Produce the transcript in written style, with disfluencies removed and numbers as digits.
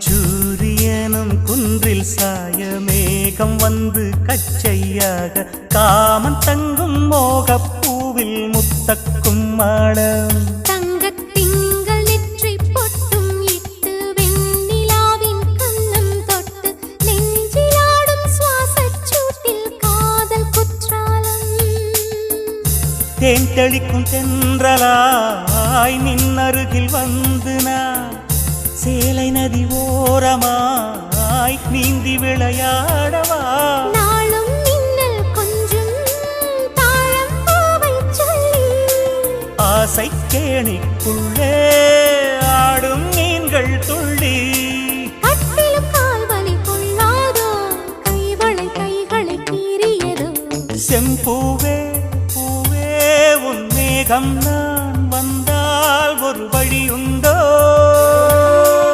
அந்திச்சூரியனும் குன்றில் சாய மேகம் வந்து கச்சையாக காமன் தங்கும் மோகப்பூவில் முத்தக்கும் மாடம் தங்கத்திங்கள் நெற்றி பொட்டும் இட்டு வெண்ணிலாவின் கண்ணம் தொட்டு நெஞ்சிலாடும் சுவாசச் சூட்டில் காதல் குற்றாலம் தேன் தெளிக்கும் தென்றலாய் நின்னருகில் வந்து நான் சேலை நதி ஓரமாய் நீந்தி விளையாடவா நாளும் மின்னல் கொஞ்சம் தாழம் பூவை சொல்லி ஆசை கேணிக்குள்ளே ஆடும் மீன்கள் துள்ளி கட்டிலும் கால்வலி கொள்ளாதோ கைவளை கைகளை கீறியதோ செம்பூவே பூவே உன் மேகம் நான் வந்தால் ஒரு வழி உண்டோ